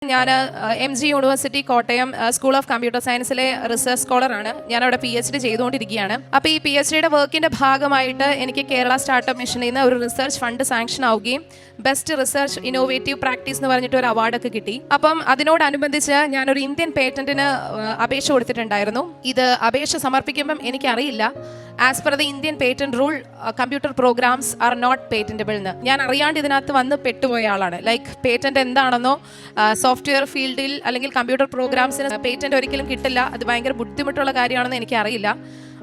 ഞാൻ MG university Kottayam school of computer സയൻസിലെ research സ്കോളറാണ്. ഞാൻ അവിടെ PhD ചെയ്തുകൊണ്ടിരിക്കുകയാണ്. അപ്പോൾ ഈ PhDയുടെ വർക്കിൻ്റെ ഭാഗമായിട്ട് എനിക്ക് കേരള സ്റ്റാർട്ടപ്പ് മിഷനിൽ നിന്ന് ഒരു റിസർച്ച് ഫണ്ട് സാങ്ഷൻ ആവുകയും ബെസ്റ്റ് റിസർച്ച് ഇന്നോവേറ്റീവ് പ്രാക്ടീസ് എന്ന് പറഞ്ഞിട്ട് ഒരു അവാർഡൊക്കെ കിട്ടി. അപ്പം അതിനോടനുബന്ധിച്ച് ഞാനൊരു ഇന്ത്യൻ പേറ്റന്റിന് അപേക്ഷ കൊടുത്തിട്ടുണ്ടായിരുന്നു. ഇത് അപേക്ഷ സമർപ്പിക്കുമ്പം എനിക്കറിയില്ല, as per the Indian patent rule computer programs are not patentable എന്ന്. ഞാൻ അറിയാണ്ട് ഇതിനകത്ത് വന്ന് പെട്ടുപോയ ആളാണ്. ലൈക്ക് പേറ്റന്റ് എന്താണെന്നോ സോഫ്റ്റ്വെയർ ഫീൽഡിൽ അല്ലെങ്കിൽ കമ്പ്യൂട്ടർ പ്രോഗ്രാംസിന് പേറ്റന്റ് ഒരിക്കലും കിട്ടില്ല, അത് ഭയങ്കര ബുദ്ധിമുട്ടുള്ള കാര്യമാണെന്ന് എനിക്കറിയില്ല.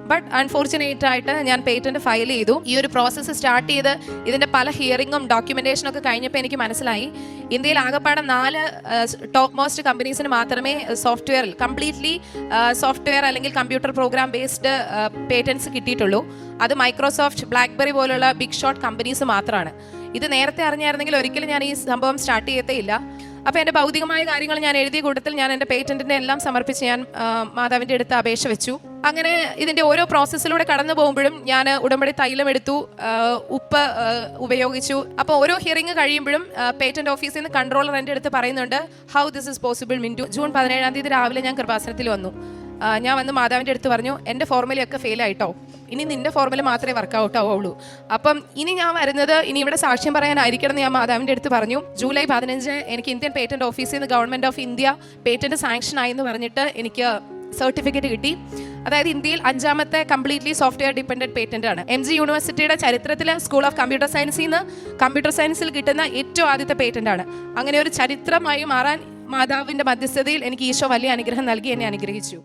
ബട്ട് അൺഫോർച്ചുനേറ്റ് ആയിട്ട് ഞാൻ പേറ്റന്റ് ഫയൽ ചെയ്തു. ഈ ഒരു പ്രോസസ്സ് സ്റ്റാർട്ട് ചെയ്ത് ഇതിൻ്റെ പല ഹിയറിങ്ങും ഡോക്യുമെന്റേഷനും ഒക്കെ കഴിഞ്ഞപ്പോൾ എനിക്ക് മനസ്സിലായി, ഇന്ത്യയിൽ ആകെപ്പാടെ 4 ടോപ്പ് മോസ്റ്റ് കമ്പനീസിന് മാത്രമേ സോഫ്റ്റ്വെയറിൽ കംപ്ലീറ്റ്ലി സോഫ്റ്റ്വെയർ അല്ലെങ്കിൽ കമ്പ്യൂട്ടർ പ്രോഗ്രാം ബേസ്ഡ് പേറ്റന്റ്സ് കിട്ടിയിട്ടുള്ളൂ. അത് മൈക്രോസോഫ്റ്റ്, ബ്ലാക്ക്ബെറി പോലുള്ള ബിഗ് ഷോട്ട് കമ്പനീസ് മാത്രമാണ്. ഇത് നേരത്തെ അറിഞ്ഞായിരുന്നെങ്കിൽ ഒരിക്കലും ഞാൻ ഈ സംഭവം സ്റ്റാർട്ട് ചെയ്യത്തേ ഇല്ല. അപ്പോൾ എൻ്റെ ഭൗതികമായ കാര്യങ്ങൾ ഞാൻ എഴുതിയ കൂട്ടത്തിൽ ഞാൻ എൻ്റെ പേറ്റന്റിൻ്റെ എല്ലാം സമർപ്പിച്ച് ഞാൻ മാതാവിൻ്റെ അടുത്ത് അപേക്ഷ വെച്ചു. അങ്ങനെ ഇതിൻ്റെ ഓരോ പ്രോസസ്സിലൂടെ കടന്നു പോകുമ്പോഴും ഞാൻ ഉടമ്പടി തൈലം എടുത്തു, ഉപ്പ് ഉപയോഗിച്ചു. അപ്പോൾ ഓരോ ഹിയറിംഗ് കഴിയുമ്പോഴും പേറ്റന്റ് ഓഫീസിൽ നിന്ന് കൺട്രോളർ എൻ്റെ അടുത്ത് പറയുന്നുണ്ട്, how this is possible Mintu. June 17-ാം തീയതി രാവിലെ ഞാൻ കൃപാസനത്തിൽ വന്നു. ഞാൻ വന്ന് മാതാവിൻ്റെ അടുത്ത് പറഞ്ഞു, എൻ്റെ ഫോർമുലയൊക്കെ ഫെയിൽ ആയിട്ടോ, ഇനി നിൻ്റെ ഫോർമുല മാത്രമേ വർക്കൗട്ട് ആവുള്ളൂ. അപ്പം ഇനി ഞാൻ വരുന്നത് ഇനി ഇവിടെ സാക്ഷ്യം പറയാനായിരിക്കണം എന്ന് ഞാൻ മാതാവിൻ്റെ അടുത്ത് പറഞ്ഞു. ജൂലൈ 15 എനിക്ക് ഇന്ത്യൻ പേറ്റന്റ് ഓഫീസിൽ നിന്ന് government of India patent sanction ആയി എന്ന് പറഞ്ഞിട്ട് എനിക്ക് സർട്ടിഫിക്കറ്റ് കിട്ടി. അതായത് ഇന്ത്യയിൽ 5ാമത്തെ കംപ്ലീറ്റ്ലി സോഫ്റ്റ്വെയർ ഡിപ്പെൻഡന്റ് പേറ്റന്റ് ആണ്. MG യൂണിവേഴ്സിറ്റിയുടെ ചരിത്രത്തിൽ സ്കൂൾ ഓഫ് കമ്പ്യൂട്ടർ സയൻസിൽ നിന്ന് കമ്പ്യൂട്ടർ സയൻസിൽ കിട്ടുന്ന ഏറ്റവും ആദ്യത്തെ പേറ്റന്റ് ആണ്. അങ്ങനെ ഒരു ചരിത്രമായി മാറാൻ മാതാവിൻ്റെ മധ്യസ്ഥതയിൽ എനിക്ക് ഈശോ വലിയ അനുഗ്രഹം നൽകി എന്നെ അനുഗ്രഹിച്ചു.